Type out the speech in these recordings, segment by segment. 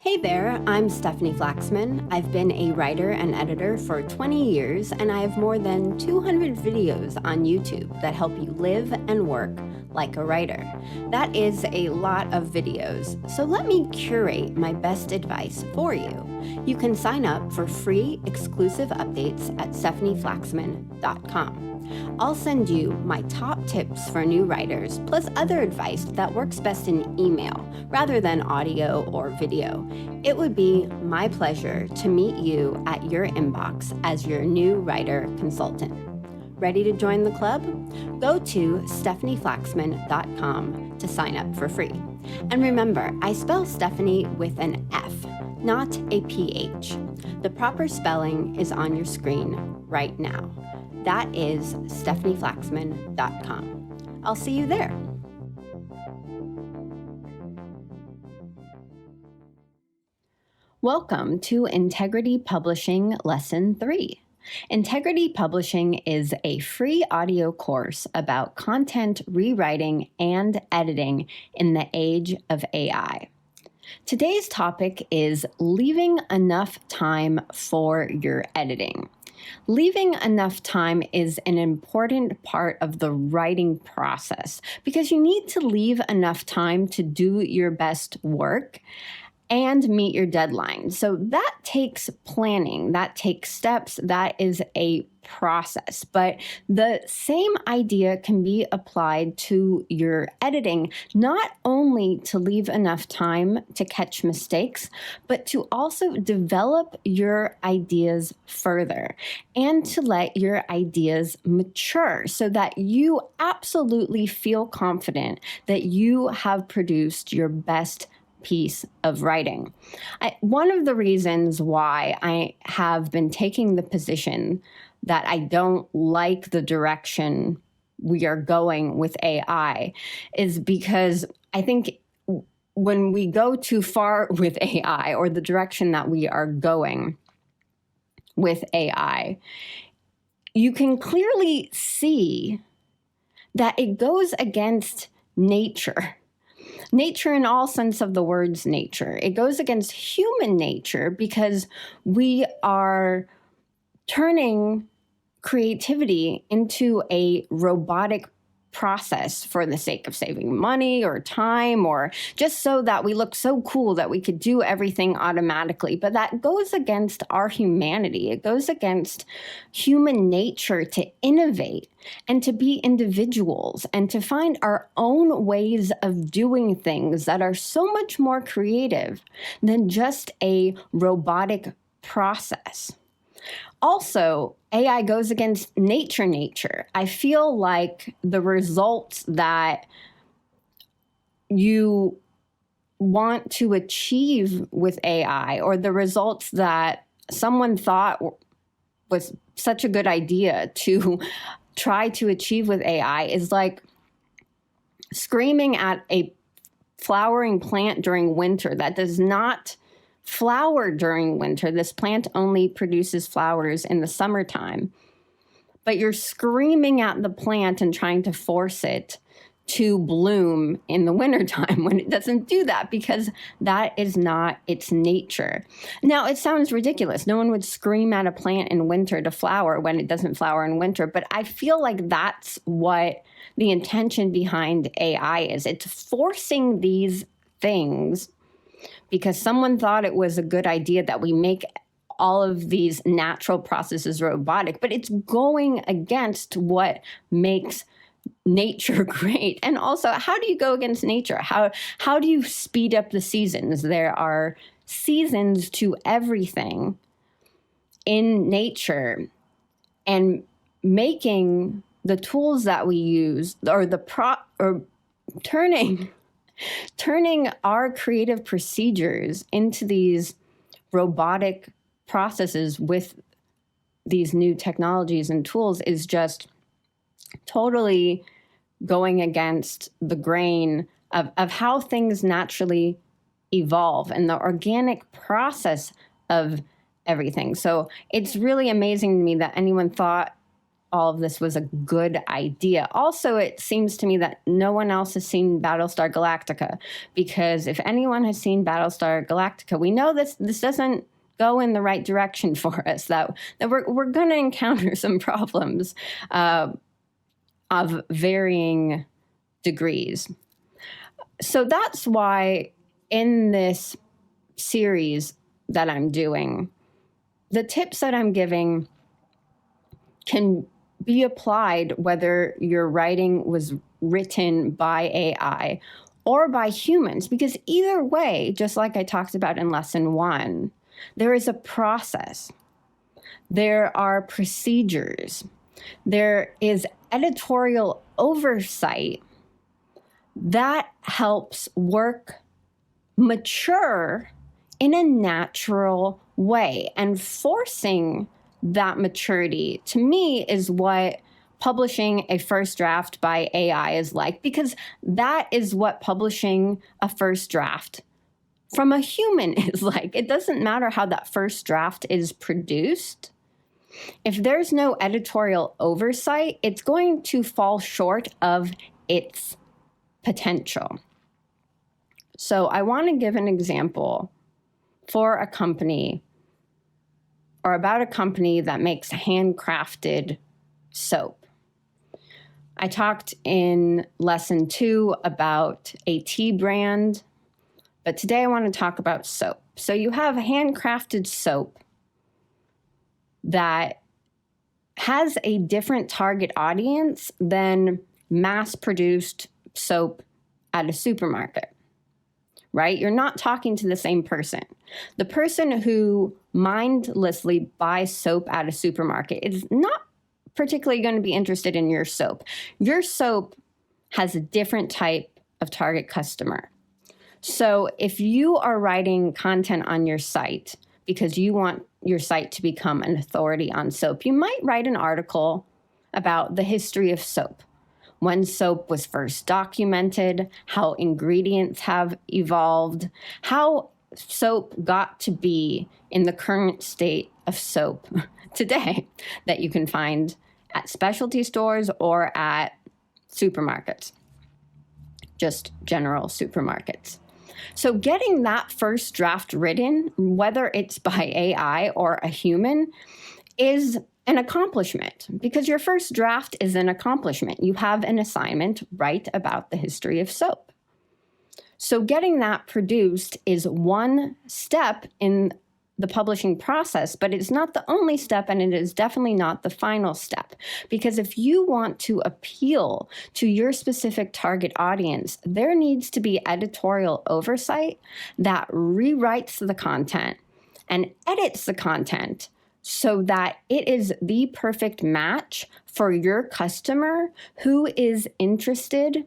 Hey there, I'm Stefanie Flaxman. I've been a writer and editor for 20 years, and I have more than 200 videos on YouTube that help you live and work like a writer. That is a lot of videos, so let me curate my best advice for you. You can sign up for free exclusive updates at stefanieflaxman.com. I'll send you my top tips for new writers, plus other advice that works best in email rather than audio or video. It would be my pleasure to meet you at your inbox as your new writer consultant. Ready to join the club? Go to stefanieflaxman.com to sign up for free. And remember, I spell Stefanie with an F, not a PH. The proper spelling is on your screen right now. That is stefanieflaxman.com. I'll see you there. Welcome to Integrity Publishing Lesson 3. Integrity Publishing is a free audio course about content rewriting and editing in the age of AI. Today's topic is leaving enough time for your editing. Leaving enough time is an important part of the writing process because you need to leave enough time to do your best work and meet your deadline. So that takes planning, that takes steps, that is a process. But the same idea can be applied to your editing, not only to leave enough time to catch mistakes, but to also develop your ideas further and to let your ideas mature so that you absolutely feel confident that you have produced your best piece of writing. One of the reasons why I have been taking the position that I don't like the direction we are going with AI is because I think when we go too far with AI or the direction that we are going with AI, you can clearly see that it goes against nature. Nature in all sense of the words nature. It goes against human nature because we are turning creativity into a robotic process for the sake of saving money or time or just so that we look so cool that we could do everything automatically. But that goes against our humanity. It goes against human nature to innovate and to be individuals and to find our own ways of doing things that are so much more creative than just a robotic process. Also, AI goes against nature. I feel like the results that you want to achieve with AI or the results that someone thought was such a good idea to try to achieve with AI is like screaming at a flowering plant during winter that does not flower during winter. This plant only produces flowers in the summertime. But you're screaming at the plant and trying to force it to bloom in the wintertime when it doesn't do that because that is not its nature. Now, it sounds ridiculous. No one would scream at a plant in winter to flower when it doesn't flower in winter. But I feel like that's what the intention behind AI is. It's forcing these things because someone thought it was a good idea that we make all of these natural processes robotic, but it's going against what makes nature great. And also, how do you go against nature? How do you speed up the seasons? There are seasons to everything in nature, and making the tools that we use or turning our creative procedures into these robotic processes with these new technologies and tools is just totally going against the grain of how things naturally evolve and the organic process of everything. So it's really amazing to me that anyone thought all of this was a good idea. Also, it seems to me that no one else has seen Battlestar Galactica, because if anyone has seen Battlestar Galactica, we know this doesn't go in the right direction for us, that we're going to encounter some problems of varying degrees. So that's why in this series that I'm doing, the tips that I'm giving can be applied whether your writing was written by AI or by humans, because either way, just like I talked about in lesson 1, there is a process. There are procedures. There is editorial oversight that helps work mature in a natural way. And forcing that maturity, to me, is what publishing a first draft by AI is like, because that is what publishing a first draft from a human is like. It doesn't matter how that first draft is produced. If there's no editorial oversight, it's going to fall short of its potential. So I want to give an example for a company, or about a company that makes handcrafted soap. I talked in lesson 2 about a tea brand, but today I want to talk about soap. So you have handcrafted soap that has a different target audience than mass-produced soap at a supermarket, right? You're not talking to the same person. The person who mindlessly buys soap at a supermarket is not particularly going to be interested in your soap. Your soap has a different type of target customer. So if you are writing content on your site because you want your site to become an authority on soap, you might write an article about the history of soap, when soap was first documented, how ingredients have evolved, how soap got to be in the current state of soap today that you can find at specialty stores or at supermarkets, just general supermarkets. So getting that first draft written, whether it's by AI or a human, is an accomplishment, because your first draft is an accomplishment. You have an assignment, write about the history of soap. So getting that produced is one step in the publishing process, but it's not the only step, and it is definitely not the final step. Because if you want to appeal to your specific target audience, there needs to be editorial oversight that rewrites the content and edits the content so that it is the perfect match for your customer who is interested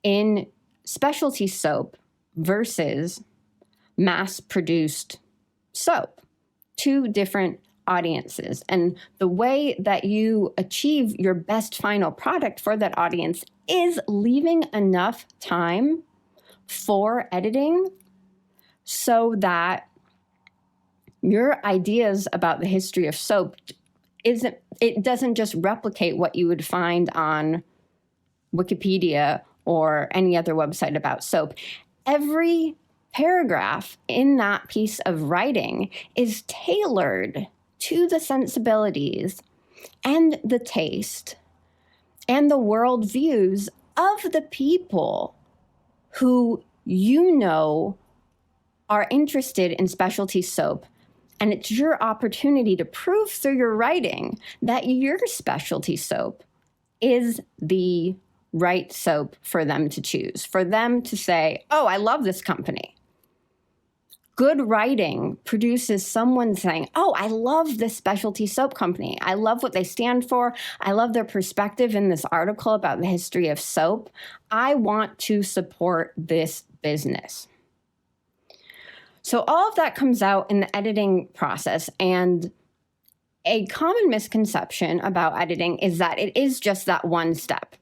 in specialty soap versus mass-produced soap. Two different audiences. And the way that you achieve your best final product for that audience is leaving enough time for editing so that your ideas about the history of soap doesn't just replicate what you would find on Wikipedia or any other website about soap. Every paragraph in that piece of writing is tailored to the sensibilities and the taste and the worldviews of the people who you know are interested in specialty soap. And it's your opportunity to prove through your writing that your specialty soap is the right soap for them to choose, for them to say, oh, I love this company. Good writing produces someone saying, oh, I love this specialty soap company. I love what they stand for. I love their perspective in this article about the history of soap. I want to support this business. So all of that comes out in the editing process. And a common misconception about editing is that it is just that one step.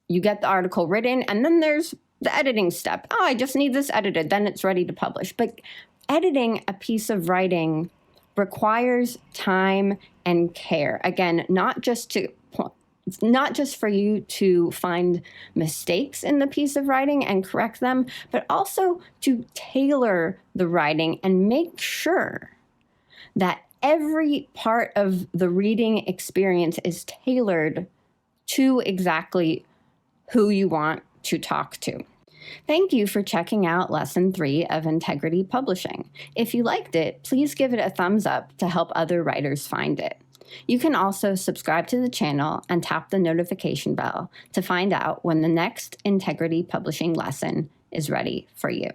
You get the article written, and then there's the editing step. Oh, I just need this edited, then it's ready to publish. But editing a piece of writing requires time and care. Again, not just for you to find mistakes in the piece of writing and correct them, but also to tailor the writing and make sure that every part of the reading experience is tailored to exactly who you want to talk to. Thank you for checking out Lesson 3 of Integrity Publishing. If you liked it, please give it a thumbs up to help other writers find it. You can also subscribe to the channel and tap the notification bell to find out when the next Integrity Publishing lesson is ready for you.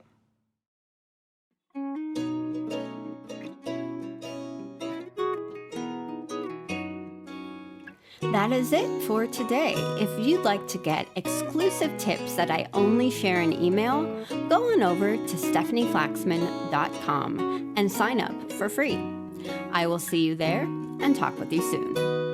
That is it for today. If you'd like to get exclusive tips that I only share in email, go on over to stefanieflaxman.com and sign up for free. I will see you there and talk with you soon.